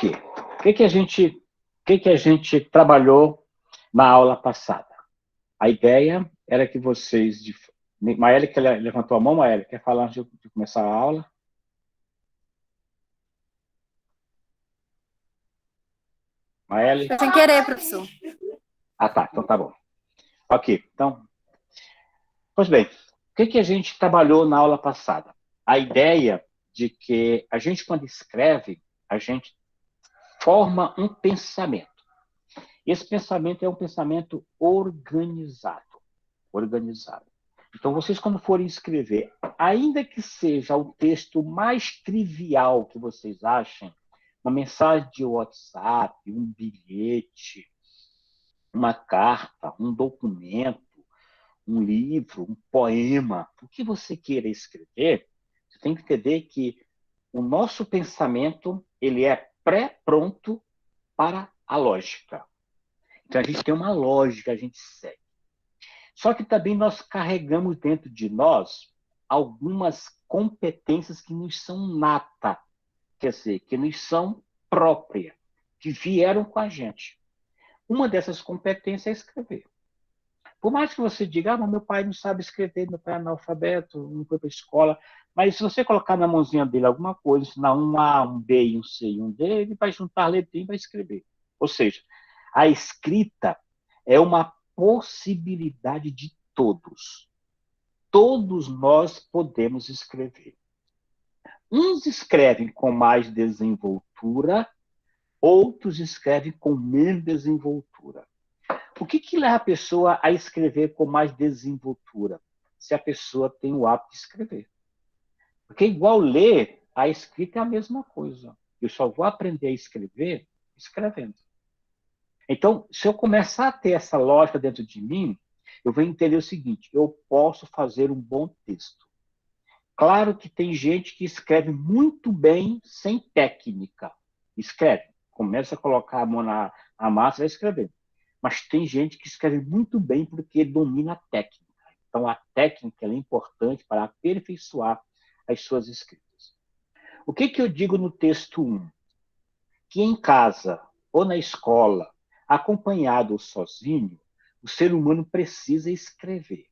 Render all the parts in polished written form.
Ok. O que que a gente trabalhou na aula passada? A ideia era que vocês... Maélia, que levantou a mão, Maélia, quer falar antes de começar a aula? Maélia? Foi sem querer, professor. Ah, tá. Então tá bom. Ok. Então, pois bem, o que que a gente trabalhou na aula passada? A ideia de que a gente, quando escreve, a gente forma um pensamento. Esse pensamento é um pensamento organizado. Organizado. Então, vocês, quando forem escrever, ainda que seja o texto mais trivial que vocês achem, uma mensagem de WhatsApp, um bilhete, uma carta, um documento, um livro, um poema, o que você queira escrever, você tem que entender que o nosso pensamento ele é pré-pronto para a lógica. Então, a gente tem uma lógica, a gente segue. Só que também nós carregamos dentro de nós algumas competências que nos são nata, quer dizer, que nos são próprias, que vieram com a gente. Uma dessas competências é escrever. Por mais que você diga, mas meu pai não sabe escrever, meu pai é analfabeto, não foi para a escola, mas se você colocar na mãozinha dele alguma coisa, ensinar um A, um B, um C e um D, ele vai juntar letrinha e vai escrever. Ou seja, a escrita é uma possibilidade de todos. Todos nós podemos escrever. Uns escrevem com mais desenvoltura, outros escrevem com menos desenvoltura. O que leva a pessoa a escrever com mais desenvoltura? Se a pessoa tem o hábito de escrever. Porque igual ler, a escrita é a mesma coisa. Eu só vou aprender a escrever escrevendo. Então, se eu começar a ter essa lógica dentro de mim, eu vou entender o seguinte: eu posso fazer um bom texto. Claro que tem gente que escreve muito bem sem técnica. Escreve, começa a colocar a mão na massa e vai escrevendo. Mas tem gente que escreve muito bem porque domina a técnica. Então, a técnica é importante para aperfeiçoar as suas escritas. O que eu digo no texto 1? Que em casa ou na escola, acompanhado ou sozinho, o ser humano precisa escrever.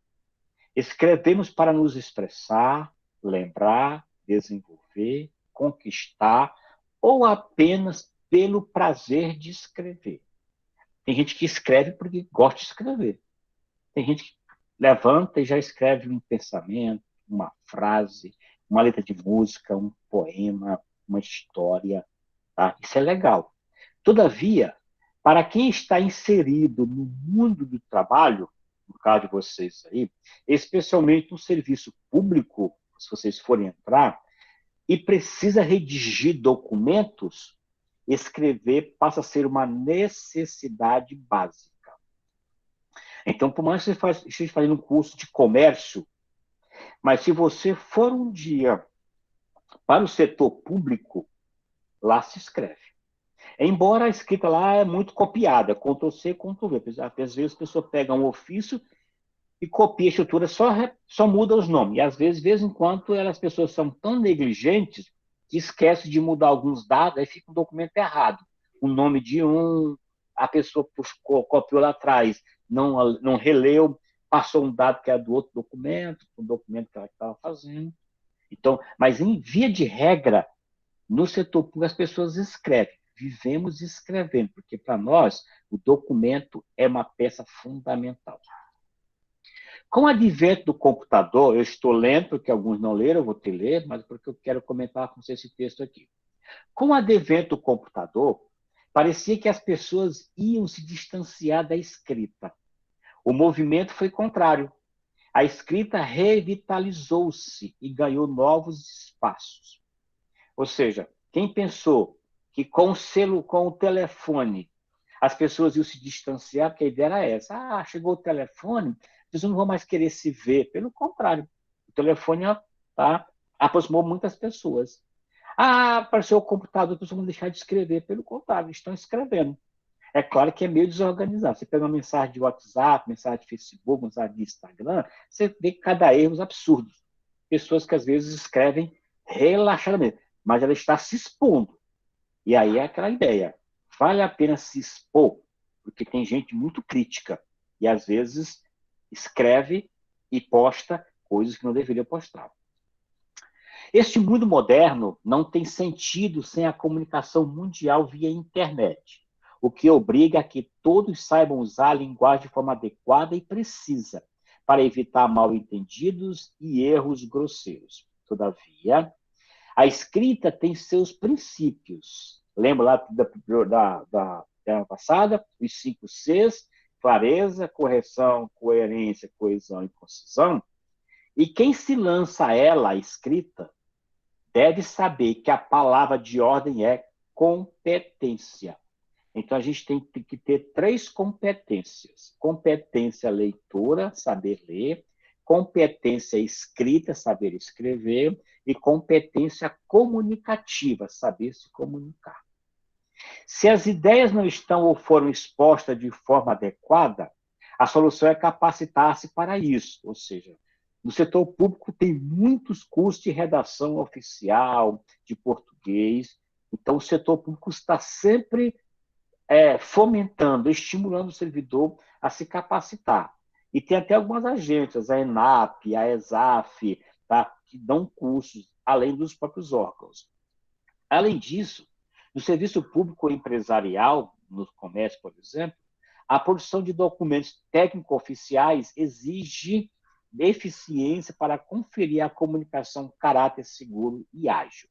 Escrevemos para nos expressar, lembrar, desenvolver, conquistar, ou apenas pelo prazer de escrever. Tem gente que escreve porque gosta de escrever. Tem gente que levanta e já escreve um pensamento, uma frase, uma letra de música, um poema, uma história. Tá? Isso é legal. Todavia, para quem está inserido no mundo do trabalho, no caso de vocês aí, especialmente no serviço público, se vocês forem entrar, e precisa redigir documentos, escrever passa a ser uma necessidade básica. Então, por mais que você esteja fazendo um curso de comércio, mas se você for um dia para o setor público, lá se escreve. Embora a escrita lá é muito copiada, Ctrl+C, Ctrl+V. Às vezes a pessoa pega um ofício e copia a estrutura, só muda os nomes. E às vezes, de vez em quando, as pessoas são tão negligentes que esquecem de mudar alguns dados, aí fica um documento errado. O nome de um, a pessoa copiou lá atrás, não releu, passou um dado que era do outro documento, um documento que ela estava fazendo. Então, mas em via de regra, no setor público as pessoas escrevem. Vivemos escrevendo, porque para nós o documento é uma peça fundamental. Com o advento do computador, eu estou lendo, porque alguns não leram, eu vou te ler, mas porque eu quero comentar com você esse texto aqui. Com o advento do computador, parecia que as pessoas iam se distanciar da escrita. O movimento foi contrário. A escrita revitalizou-se e ganhou novos espaços. Ou seja, quem pensou que com o telefone as pessoas iam se distanciar, porque a ideia era essa. Ah, chegou o telefone, eles não vão mais querer se ver. Pelo contrário, o telefone aproximou muitas pessoas. Ah, apareceu o computador, as pessoas vão deixar de escrever. Pelo contrário, estão escrevendo. É claro que é meio desorganizado. Você pega uma mensagem de WhatsApp, mensagem de Facebook, mensagem de Instagram, você vê cada erro absurdos. Pessoas que às vezes escrevem relaxadamente, mas ela está se expondo. E aí é aquela ideia, vale a pena se expor, porque tem gente muito crítica, e às vezes escreve e posta coisas que não deveria postar. Este mundo moderno não tem sentido sem a comunicação mundial via internet, o que obriga a que todos saibam usar a linguagem de forma adequada e precisa, para evitar mal-entendidos e erros grosseiros. Todavia, a escrita tem seus princípios. Lembra lá da tema passada? Os 5 Cs: clareza, correção, coerência, coesão e concisão. E quem se lança a ela, a escrita, deve saber que a palavra de ordem é competência. Então, a gente tem que ter 3 competências. Competência leitora, saber ler. Competência escrita, saber escrever. E competência comunicativa, saber se comunicar. Se as ideias não estão ou foram expostas de forma adequada, a solução é capacitar-se para isso. Ou seja, no setor público tem muitos cursos de redação oficial, de português. Então, o setor público está sempre fomentando, estimulando o servidor a se capacitar. E tem até algumas agências, a ENAP, a ESAF, tá, que dão cursos, além dos próprios órgãos. Além disso, no serviço público empresarial, no comércio, por exemplo, a produção de documentos técnico-oficiais exige eficiência para conferir a comunicação caráter seguro e ágil.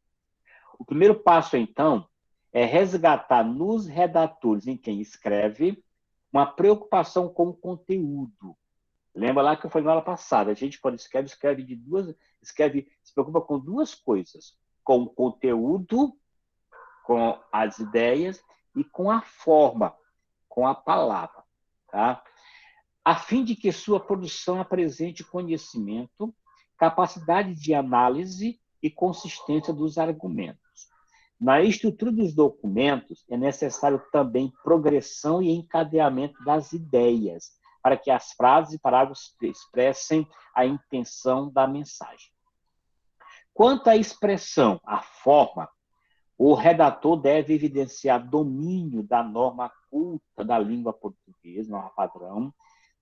O primeiro passo, então, é resgatar nos redatores, em quem escreve, uma preocupação com o conteúdo. Lembra lá que eu falei na aula passada, a gente, quando escreve se preocupa com 2 coisas: com o conteúdo, com as ideias, e com a forma, com a palavra, tá? A fim de que sua produção apresente conhecimento, capacidade de análise e consistência dos argumentos. Na estrutura dos documentos, é necessário também progressão e encadeamento das ideias, para que as frases e parágrafos expressem a intenção da mensagem. Quanto à expressão, a forma, o redator deve evidenciar domínio da norma culta da língua portuguesa, norma padrão,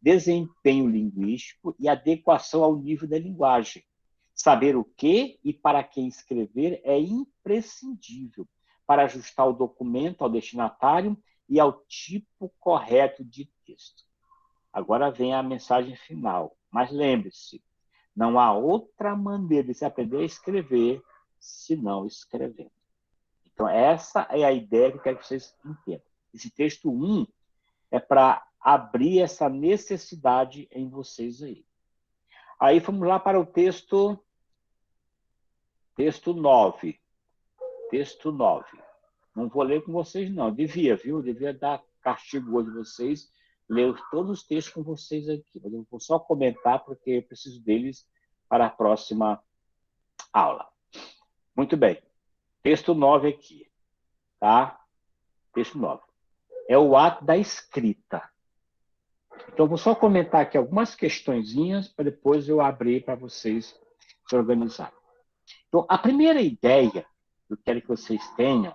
desempenho linguístico e adequação ao nível da linguagem. Saber o que e para quem escrever é imprescindível para ajustar o documento ao destinatário e ao tipo correto de texto. Agora vem a mensagem final. Mas lembre-se, não há outra maneira de se aprender a escrever senão escrevendo. Então, essa é a ideia que eu quero que vocês entendam. Esse texto 1 é para abrir essa necessidade em vocês aí. Aí, vamos lá para o texto 9. Texto 9. Não vou ler com vocês, não. Devia, viu? Devia dar castigo hoje a vocês, ler todos os textos com vocês aqui. Mas eu vou só comentar, porque eu preciso deles para a próxima aula. Muito bem. Texto 9 aqui. Tá? Texto 9. É o ato da escrita. Então, vou só comentar aqui algumas questõezinhas para depois eu abrir para vocês se organizarem. Então, a primeira ideia que eu quero que vocês tenham,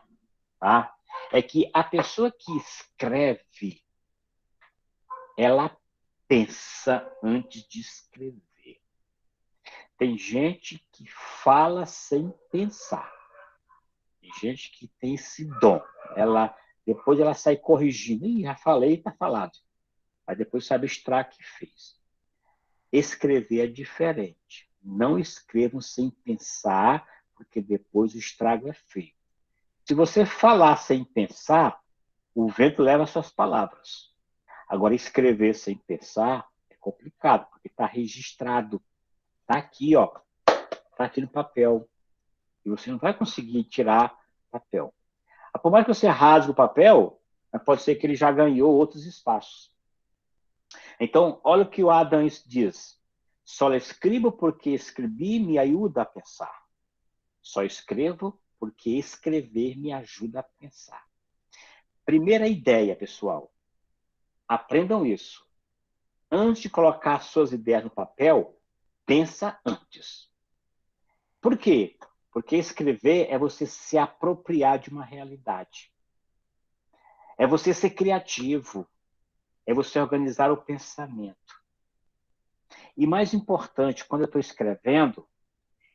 tá, é que a pessoa que escreve, ela pensa antes de escrever. Tem gente que fala sem pensar. Tem gente que tem esse dom. Depois ela sai corrigindo. Ih, já falei, está falado. Aí depois sabe extrair o que fez. Escrever é diferente. Não escrevam sem pensar, porque depois o estrago é feio. Se você falar sem pensar, o vento leva as suas palavras. Agora, escrever sem pensar é complicado, porque está registrado. Está aqui, ó. Está aqui no papel. E você não vai conseguir tirar papel. Por mais que você rasgue o papel, pode ser que ele já ganhou outros espaços. Então, olha o que o Adam diz. Só escrevo porque escrever me ajuda a pensar. Só escrevo porque escrever me ajuda a pensar. Primeira ideia, pessoal. Aprendam isso. Antes de colocar suas ideias no papel, pensa antes. Por quê? Porque escrever é você se apropriar de uma realidade. É você ser criativo. É você organizar o pensamento. E mais importante, quando eu estou escrevendo,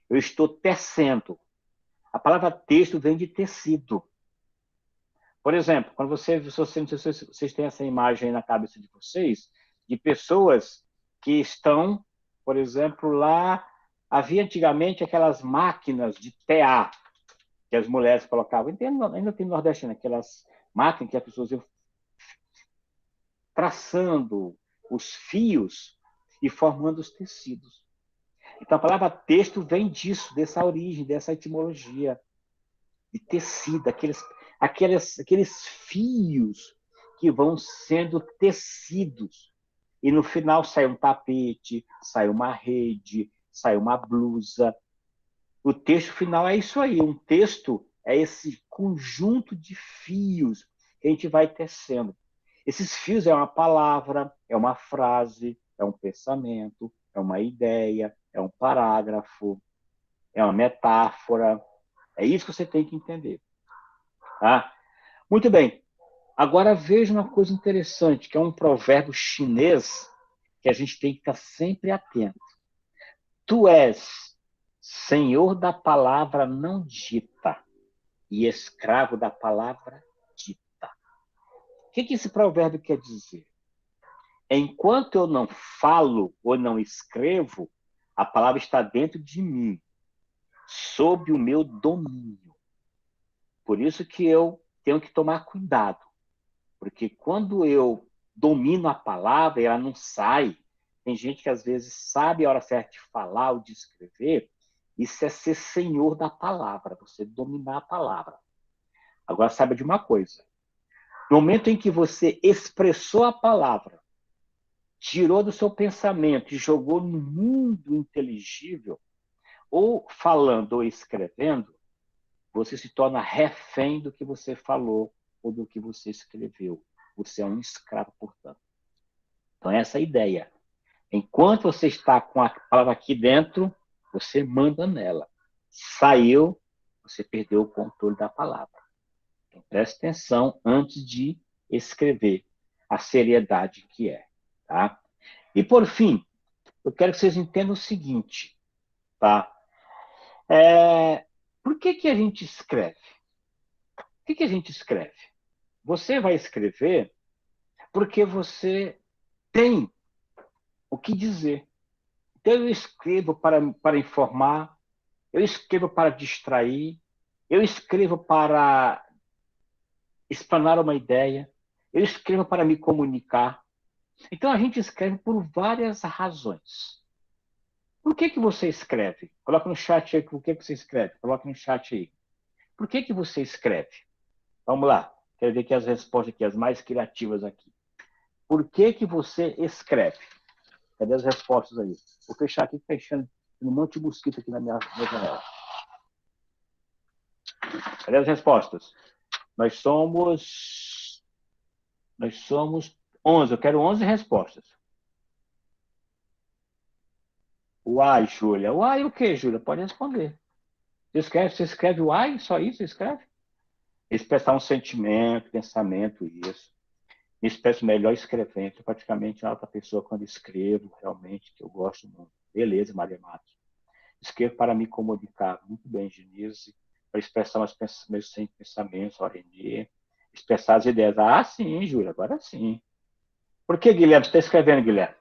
eu estou tecendo. A palavra texto vem de tecido. Por exemplo, quando não sei se vocês têm essa imagem aí na cabeça de vocês, de pessoas que estão, por exemplo, lá, havia antigamente aquelas máquinas de TA que as mulheres colocavam, ainda tem no Nordeste, né? Aquelas máquinas que as pessoas iam traçando os fios e formando os tecidos. Então, a palavra texto vem disso, dessa origem, dessa etimologia de tecido, aqueles fios que vão sendo tecidos. E no final sai um tapete, sai uma rede, sai uma blusa. O texto final é isso aí. Um texto é esse conjunto de fios que a gente vai tecendo. Esses fios é uma palavra, é uma frase, é um pensamento, é uma ideia, é um parágrafo, é uma metáfora. É isso que você tem que entender. Tá? Muito bem. Agora veja uma coisa interessante, que é um provérbio chinês que a gente tem que estar sempre atento. Tu és senhor da palavra não dita e escravo da palavra dita. O que esse provérbio quer dizer? Enquanto eu não falo ou não escrevo, a palavra está dentro de mim, sob o meu domínio. Por isso que eu tenho que tomar cuidado, porque quando eu domino a palavra, ela não sai. Tem gente que às vezes sabe a hora certa de falar ou de escrever. Isso é ser senhor da palavra, você dominar a palavra. Agora, saiba de uma coisa. No momento em que você expressou a palavra, tirou do seu pensamento e jogou no mundo inteligível, ou falando ou escrevendo, você se torna refém do que você falou ou do que você escreveu. Você é um escravo, portanto. Então, essa é a ideia. Enquanto você está com a palavra aqui dentro, você manda nela. Saiu, você perdeu o controle da palavra. Então, preste atenção antes de escrever a seriedade que é. Tá? E, por fim, eu quero que vocês entendam o seguinte. Tá? Por que a gente escreve? Por que a gente escreve? Você vai escrever porque você tem o que dizer. Então, eu escrevo para informar, eu escrevo para distrair, eu escrevo para explanar uma ideia, eu escrevo para me comunicar. Então, a gente escreve por várias razões. Por que você escreve? Coloca no chat aí por que você escreve. Coloca no chat aí. Por que você escreve? Vamos lá. Quero ver aqui as respostas aqui, as mais criativas aqui. Por que você escreve? Cadê as respostas aí? Vou fechar aqui, fechando um monte de mosquito aqui na minha janela. Cadê as respostas? Nós somos 11. Eu quero 11 respostas. Uai, Júlia. Uai, o que, Júlia? Pode responder. Você escreve uai? Só isso você escreve? Expressar um sentimento, pensamento, isso. Me expresso melhor escrevendo. Praticamente a outra pessoa quando escrevo, realmente, que eu gosto muito. Beleza, Maria Matos. Escrevo para me comunicar. Muito bem, Genise. Para expressar meus pensamentos, Renê. Expressar as ideias. Ah, sim, Júlia, agora sim. Por que, Guilherme? Você está escrevendo, Guilherme?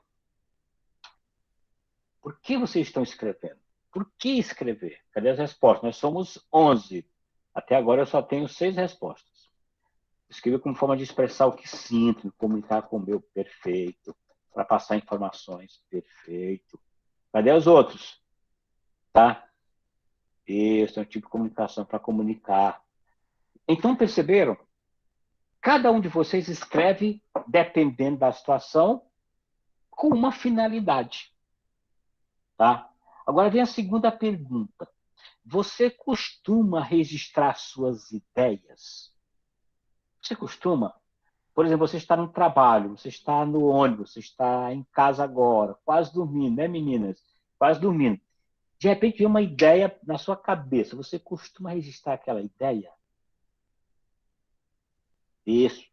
Por que vocês estão escrevendo? Por que escrever? Cadê as respostas? Nós somos 11. Até agora eu só tenho 6 respostas. Escrever como forma de expressar o que sinto, comunicar com o meu, perfeito. Para passar informações, perfeito. Cadê os outros? Tá? Esse é um tipo de comunicação para comunicar. Então, perceberam? Cada um de vocês escreve, dependendo da situação, com uma finalidade. Tá? Agora vem a segunda pergunta. Você costuma registrar suas ideias? Você costuma? Por exemplo, você está no trabalho, você está no ônibus, você está em casa agora, quase dormindo, né, meninas? Quase dormindo. De repente vem uma ideia na sua cabeça. Você costuma registrar aquela ideia? Isso.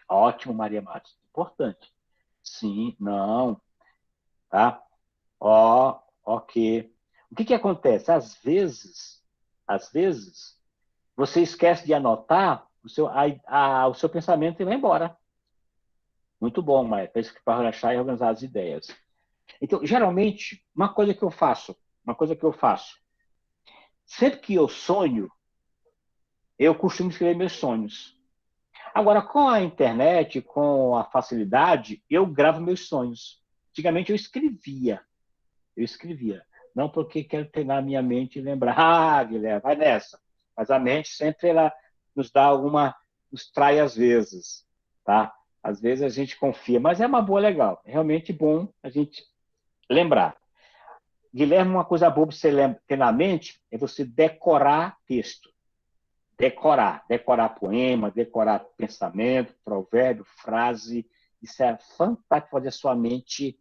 Ótimo, Maria Matos. Importante. Sim, não, tá? Ó, ok. O que que acontece? Às vezes, você esquece de anotar, o seu pensamento vai embora. Muito bom, mas para relaxar e organizar as ideias. Então, geralmente, uma coisa que eu faço, sempre que eu sonho, eu costumo escrever meus sonhos. Agora, com a internet, com a facilidade, eu gravo meus sonhos. Antigamente eu escrevia. Não porque quero treinar a minha mente e lembrar, Guilherme, vai nessa. Mas a mente sempre ela nos dá nos trai às vezes, tá? Às vezes a gente confia, mas é uma boa legal. É realmente bom a gente lembrar. Guilherme, uma coisa boa para você ter na mente é você decorar texto. Decorar poema, decorar pensamento, provérbio, frase. Isso é fantástico fazer a sua mente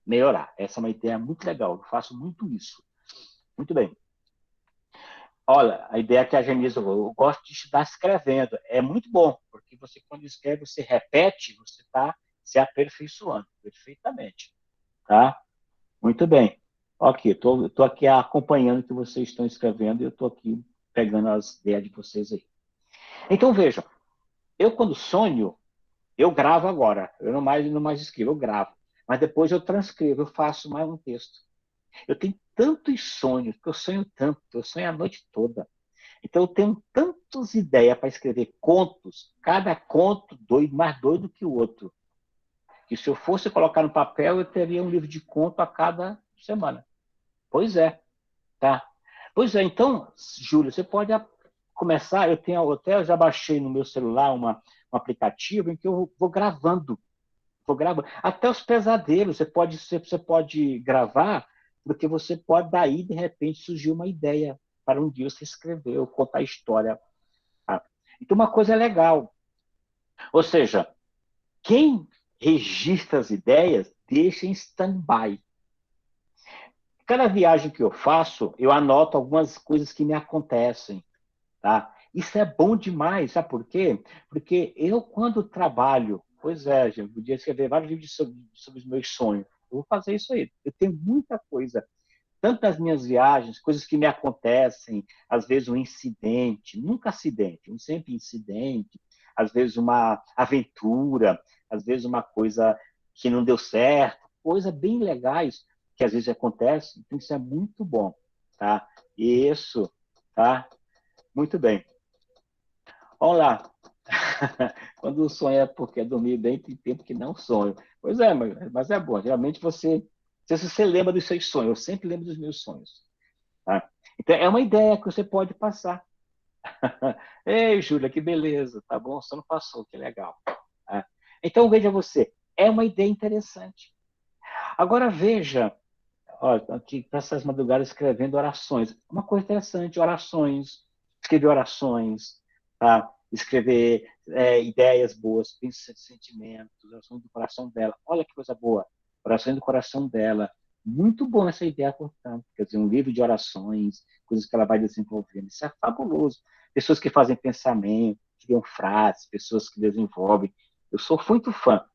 melhorar. Essa é uma ideia muito legal. Eu faço muito isso. Muito bem. Olha, a ideia que a Genisa falou, eu gosto de estudar escrevendo. É muito bom, porque você, quando escreve, você repete, você está se aperfeiçoando perfeitamente. Tá? Muito bem. Ok, estou aqui acompanhando o que vocês estão escrevendo e eu estou aqui pegando as ideias de vocês aí. Então, vejam, eu quando sonho, eu gravo agora. Eu não mais escrevo, eu gravo. Mas depois eu transcrevo, eu faço mais um texto. Eu tenho tantos sonhos, porque eu sonho tanto, eu sonho a noite toda. Então eu tenho tantas ideias para escrever contos, cada conto mais doido que o outro. Que se eu fosse colocar no papel, eu teria um livro de conto a cada semana. Pois é, tá? Pois é, então, Júlio, você pode começar. Eu já baixei no meu celular um aplicativo em que eu vou gravando. Até os pesadelos, você pode gravar, porque você pode, daí, de repente, surgir uma ideia para um dia você escrever ou contar a história. Tá? Então, uma coisa é legal. Ou seja, quem registra as ideias, deixa em stand-by. Cada viagem que eu faço, eu anoto algumas coisas que me acontecem. Tá? Isso é bom demais, sabe por quê? Porque eu, quando trabalho, pois é, gente, podia escrever vários livros sobre os meus sonhos. Eu vou fazer isso aí. Eu tenho muita coisa, tanto nas minhas viagens, coisas que me acontecem, às vezes um incidente, nunca acidente, um sempre incidente, às vezes uma aventura, às vezes uma coisa que não deu certo, coisas bem legais que às vezes acontecem. Então isso é muito bom, tá? Isso, tá? Muito bem. Vamos lá. Quando o sonho é porque é dormir bem, tem tempo que não sonho. Pois é, mas é bom. Geralmente se você lembra dos seus sonhos, eu sempre lembro dos meus sonhos. Tá? Então, é uma ideia que você pode passar. Ei, Júlia, que beleza. Tá bom, só não passou, que legal. Tá? Então, veja você, é uma ideia interessante. Agora, veja, ó, aqui para essas madrugadas escrevendo orações. Uma coisa interessante, orações, escrever orações, tá? Escrever ideias boas, sentimentos, orações do coração dela. Olha que coisa boa, orações do coração dela. Muito bom essa ideia, portanto. Quer dizer, um livro de orações, coisas que ela vai desenvolvendo. Isso é fabuloso. Pessoas que fazem pensamento, criam frases, pessoas que desenvolvem. Eu sou muito fã.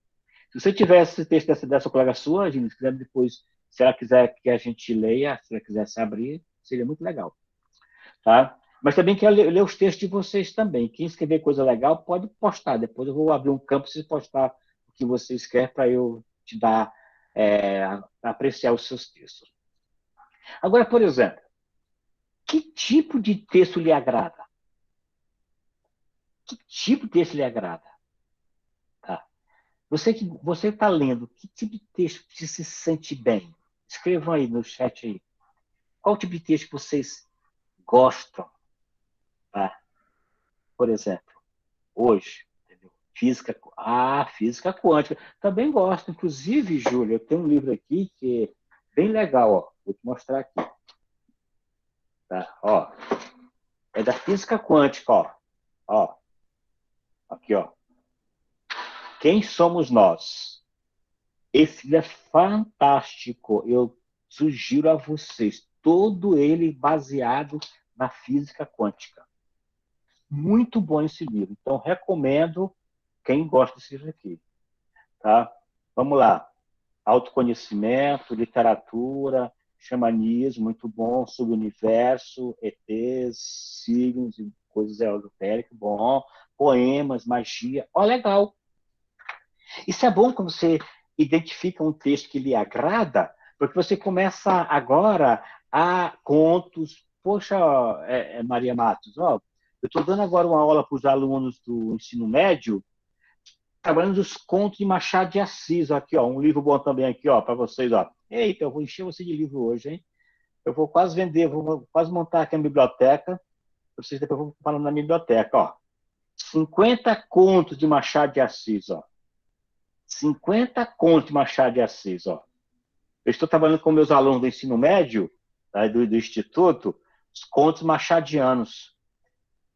Se você tivesse esse texto dessa colega sua, Gina, se quiser depois, se ela quiser que a gente leia, se ela quiser se abrir, seria muito legal, tá? Mas também quero ler os textos de vocês também. Quem escrever coisa legal pode postar. Depois eu vou abrir um campo para você postar o que você escreve para eu te dar, apreciar os seus textos. Agora, por exemplo, que tipo de texto lhe agrada? Que tipo de texto lhe agrada? Tá? Você está lendo, que tipo de texto que se sente bem? Escrevam aí no chat aí. Qual tipo de texto vocês gostam? Tá? Por exemplo, hoje, entendeu? Física quântica. Também gosto. Inclusive, Júlia, eu tenho um livro aqui que é bem legal, ó. Vou te mostrar aqui. Tá? Ó, é da física quântica, ó. Ó, aqui, ó. Quem somos nós? Esse livro é fantástico. Eu Sugiro a vocês, todo ele baseado na física quântica. Muito bom esse livro. Então, recomendo quem gosta desse livro aqui. Tá? Vamos lá. Autoconhecimento, literatura, xamanismo, muito bom, subuniverso, ETs, signos e coisas esotéricas, bom, poemas, magia, ó, legal. Isso é bom quando você identifica um texto que lhe agrada, porque você começa agora a contos. Poxa, Maria Matos, ó, eu estou dando agora uma aula para os alunos do ensino médio, trabalhando os contos de Machado de Assis, aqui, ó, um livro bom também aqui, ó, para vocês, ó. Eita, eu vou encher você de livro hoje, hein? Eu vou quase vender, vou quase montar aqui a biblioteca, vocês depois vão falando na biblioteca, ó. 50 contos de Machado de Assis, ó. 50 contos de Machado de Assis, ó. Eu estou trabalhando com meus alunos do ensino médio, tá, do Instituto, os contos machadianos.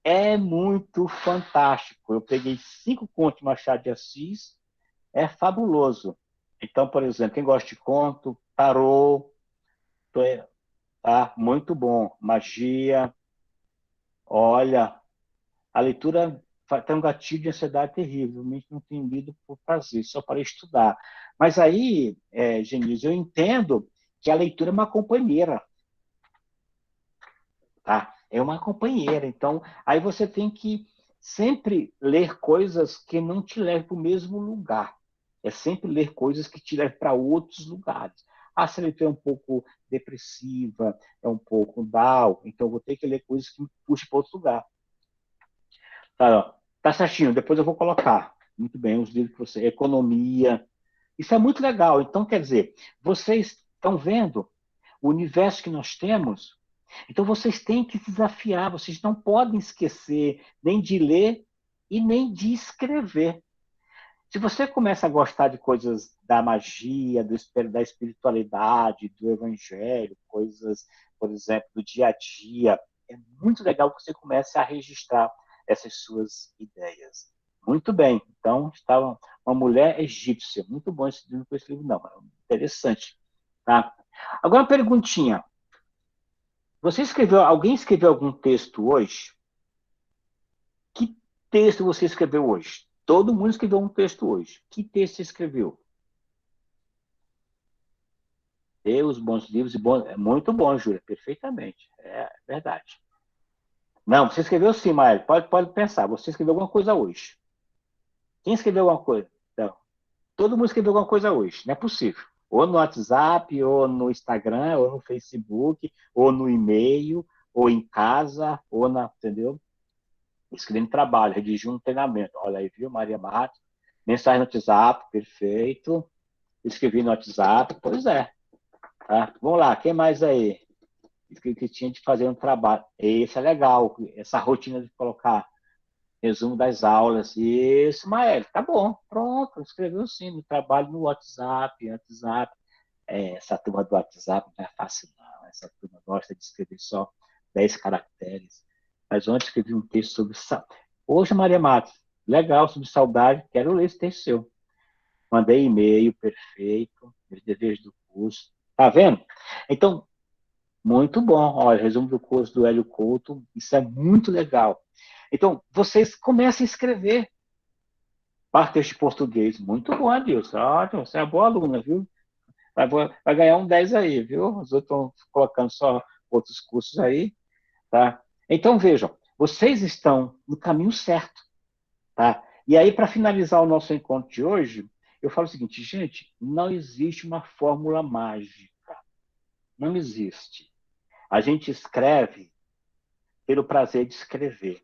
É muito fantástico. Eu peguei 5 contos de Machado de Assis, é fabuloso. Então, por exemplo, quem gosta de conto, tarô, tá? Muito bom. Magia, olha, a leitura tem um gatilho de ansiedade terrível. Eu não tenho lido por prazer, só para estudar. Mas aí, Genise, eu entendo que a leitura é uma companheira, tá? É uma companheira. Então, aí você tem que sempre ler coisas que não te levem para o mesmo lugar. É sempre ler coisas que te levem para outros lugares. Ah, se a leitura é um pouco depressiva, é um pouco down, então eu vou ter que ler coisas que me puxem para outro lugar. Tá, tá certinho, depois eu vou colocar. Muito bem, os livros que você... Economia. Isso é muito legal. Então, quer dizer, vocês estão vendo o universo que nós temos, então vocês têm que se desafiar, vocês não podem esquecer nem de ler e nem de escrever. Se você começa a gostar de coisas da magia, da espiritualidade, do evangelho, coisas, por exemplo, do dia a dia, é muito legal que você comece a registrar essas suas ideias. Muito bem. Então, estava uma mulher egípcia. Muito bom esse livro, esse livro não, interessante. Tá? Agora, uma perguntinha. Alguém escreveu algum texto hoje? Que texto você escreveu hoje? Todo mundo escreveu um texto hoje. Que texto você escreveu? Deus, bons livros e bons. É muito bom, Júlia, perfeitamente. É verdade. Não, você escreveu sim, Mael. Pode pensar. Você escreveu alguma coisa hoje. Quem escreveu alguma coisa? Então, todo mundo escreveu alguma coisa hoje. Não é possível. Ou no WhatsApp, ou no Instagram, ou no Facebook, ou no e-mail, ou em casa, ou na. Entendeu? Escrevendo trabalho, redigir um treinamento. Olha aí, viu, Maria Matos? Mensagem no WhatsApp, perfeito. Escrevi no WhatsApp, pois é. Tá? Vamos lá, quem mais aí? Que tinha de fazer um trabalho. Esse é legal, essa rotina de colocar resumo das aulas. Isso, Mael, tá bom, pronto, escreveu sim, no trabalho no WhatsApp. Essa turma do WhatsApp não é fácil, não. Essa turma gosta de escrever só 10 caracteres. Mas ontem escrevi um texto sobre. Hoje, Maria Matos, legal, sobre saudade, quero ler esse texto seu. Mandei e-mail, perfeito, os deveres do curso. Tá vendo? Então, muito bom. Olha, resumo do curso do Hélio Couto, isso é muito legal. Então, vocês comecem a escrever partes de português. Muito bom, Adilson. Ótimo, você é uma boa aluna, viu? Vai ganhar um 10 aí, viu? Os outros estão colocando só outros cursos aí, tá? Então, vejam, vocês estão no caminho certo, tá? E aí, para finalizar o nosso encontro de hoje, eu falo o seguinte, gente, não existe uma fórmula mágica. Não existe. A gente escreve pelo prazer de escrever.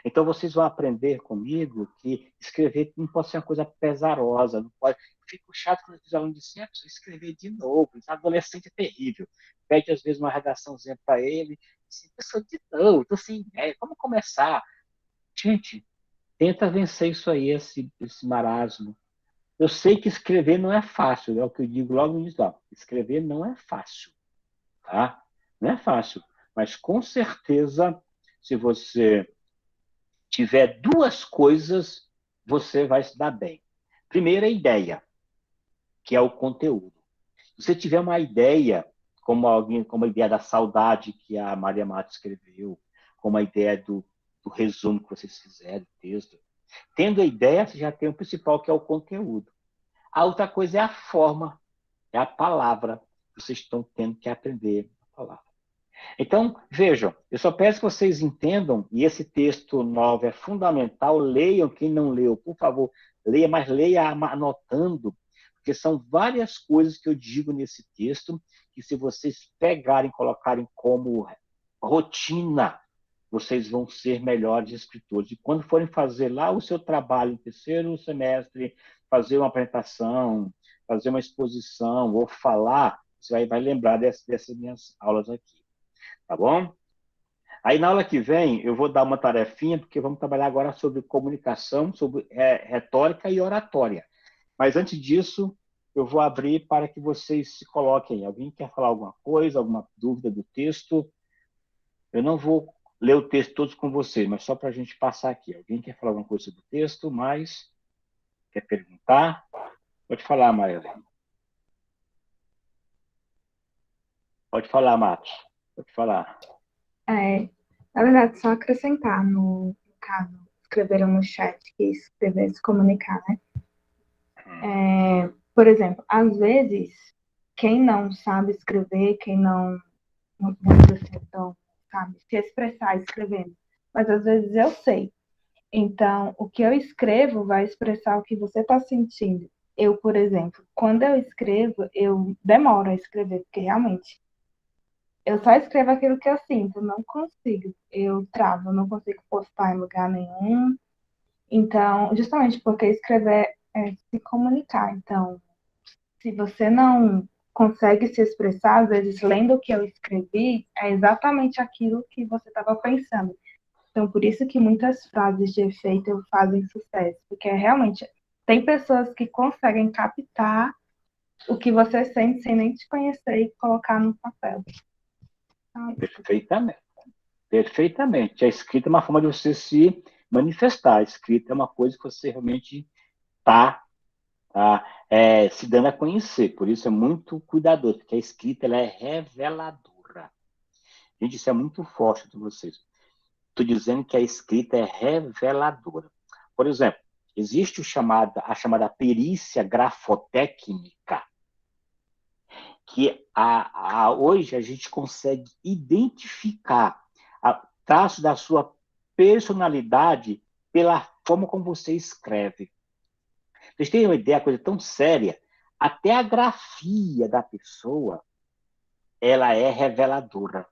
Então, vocês vão aprender comigo que escrever não pode ser uma coisa pesarosa, não pode. Eu fico chato quando os alunos dizem, preciso escrever de novo. Adolescente é terrível. Pede, às vezes, uma redaçãozinha para ele, assim, pessoa de novo, estou sem ideia, como começar? Gente, tenta vencer isso aí, esse marasmo. Eu sei que escrever não é fácil, é o que eu digo logo no início. Escrever não é fácil, tá? Não é fácil, mas com certeza, se você tiver duas coisas, você vai se dar bem. Primeiro, a ideia, que é o conteúdo. Se você tiver uma ideia, como a ideia da saudade que a Maria Matos escreveu, como a ideia do resumo que vocês fizeram, do texto. Tendo a ideia, você já tem o principal, que é o conteúdo. A outra coisa é a forma, é a palavra que vocês estão tendo que aprender a falar. Então, vejam, eu só peço que vocês entendam, e esse texto novo é fundamental, leiam, quem não leu, por favor, leia, mas leia anotando, porque são várias coisas que eu digo nesse texto, que se vocês pegarem, colocarem como rotina, vocês vão ser melhores escritores. E quando forem fazer lá o seu trabalho no terceiro semestre, fazer uma apresentação, fazer uma exposição, ou falar, você vai lembrar dessas minhas aulas aqui. Tá bom? Aí na aula que vem eu vou dar uma tarefinha, porque vamos trabalhar agora sobre comunicação, sobre retórica e oratória. Mas antes disso, eu vou abrir para que vocês se coloquem. Alguém quer falar alguma coisa, alguma dúvida do texto? Eu não vou ler o texto todos com vocês, mas só para a gente passar aqui. Alguém quer falar alguma coisa sobre o texto, mas quer perguntar? Pode falar, Maia. Pode falar, Matos. Pode falar. É, na verdade, só acrescentar no caso, escreveram no chat que escrever se comunicar, né? Por exemplo, às vezes, quem não sabe escrever, quem não então, sabe, se expressar escrevendo, mas às vezes eu sei. Então, o que eu escrevo vai expressar o que você está sentindo. Eu, por exemplo, quando eu escrevo, eu demoro a escrever, porque realmente eu só escrevo aquilo que eu sinto, não consigo. Eu travo, não consigo postar em lugar nenhum. Então, justamente porque escrever é se comunicar. Então, se você não consegue se expressar, às vezes lendo o que eu escrevi, é exatamente aquilo que você estava pensando. Então, por isso que muitas frases de efeito fazem sucesso, porque realmente tem pessoas que conseguem captar o que você sente sem nem te conhecer e colocar no papel. Perfeitamente. Perfeitamente. A escrita é uma forma de você se manifestar. A escrita é uma coisa que você realmente está se dando a conhecer. Por isso é muito cuidadoso, porque a escrita ela é reveladora. Gente, isso é muito forte de vocês. Estou dizendo que a escrita é reveladora. Por exemplo, existe a chamada perícia grafotécnica, que hoje a gente consegue identificar traços da sua personalidade pela forma como você escreve. Vocês têm uma ideia, coisa tão séria, até a grafia da pessoa, ela é reveladora.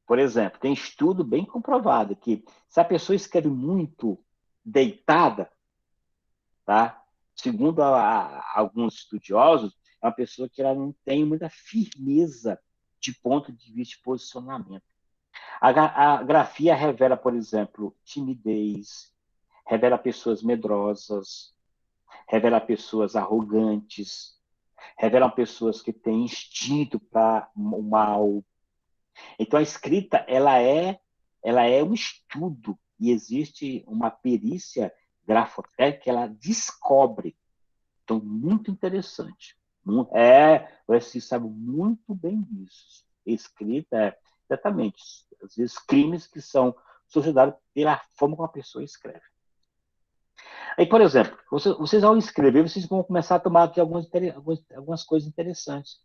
Por exemplo, tem estudo bem comprovado que se a pessoa escreve muito deitada, tá? Segundo alguns estudiosos, é uma pessoa que ela não tem muita firmeza de ponto de vista de posicionamento. A grafia revela, por exemplo, timidez, revela pessoas medrosas, revela pessoas arrogantes, revela pessoas que têm instinto para o mal. Então, a escrita ela é um estudo e existe uma perícia grafotécnica que ela descobre. Então, muito interessante. Você sabe muito bem disso. Escrita é exatamente, às vezes, crimes que são sociedade pela forma como a pessoa escreve. Aí, por exemplo, vocês ao escrever, vocês vão começar a tomar aqui algumas coisas interessantes.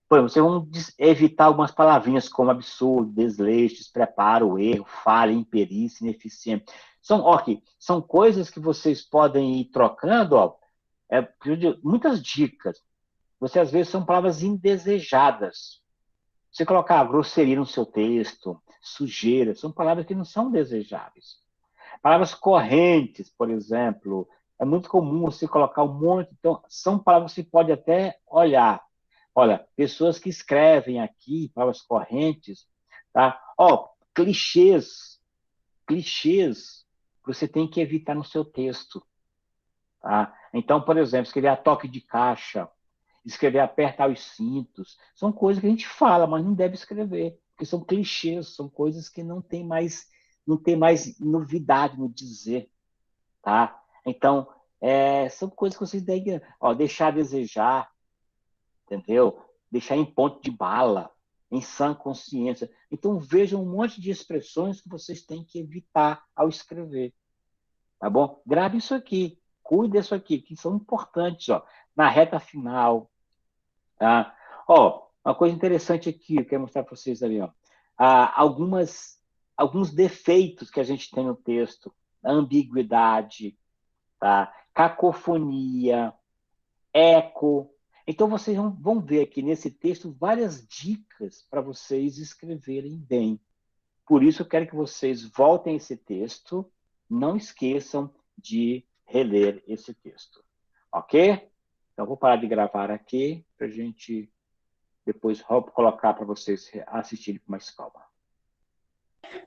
Por exemplo, vocês vão evitar algumas palavrinhas como absurdo, desleixo, despreparo, erro, falha, imperícia, ineficiente. São coisas que vocês podem ir trocando, muitas dicas. Você, às vezes, são palavras indesejadas. Você colocar grosseria no seu texto, sujeira, são palavras que não são desejáveis. Palavras correntes, por exemplo, é muito comum você colocar um monte. Então, são palavras que você pode até olhar. Olha, pessoas que escrevem aqui, palavras correntes, tá? Clichês que você tem que evitar no seu texto, tá? Então, por exemplo, escrever a toque de caixa, escrever apertar os cintos, são coisas que a gente fala, mas não deve escrever, porque são clichês, são coisas que não tem mais novidade no dizer, tá? Então, são coisas que vocês devem, deixar a desejar, entendeu? deixar em ponto de bala, em sã consciência. Então, vejam um monte de expressões que vocês têm que evitar ao escrever. Tá bom? Grave isso aqui. Cuide disso aqui, que são importantes, ó. Na reta final, tá? Ó, uma coisa interessante aqui, eu quero mostrar para vocês ali, ó. Alguns defeitos que a gente tem no texto. Ambiguidade, tá? Cacofonia, eco. Então, vocês vão ver aqui nesse texto várias dicas para vocês escreverem bem. Por isso, eu quero que vocês voltem esse texto, não esqueçam de reler esse texto. Ok? Então, vou parar de gravar aqui para a gente depois colocar para vocês assistirem com mais calma.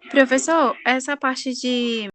Professor, essa parte de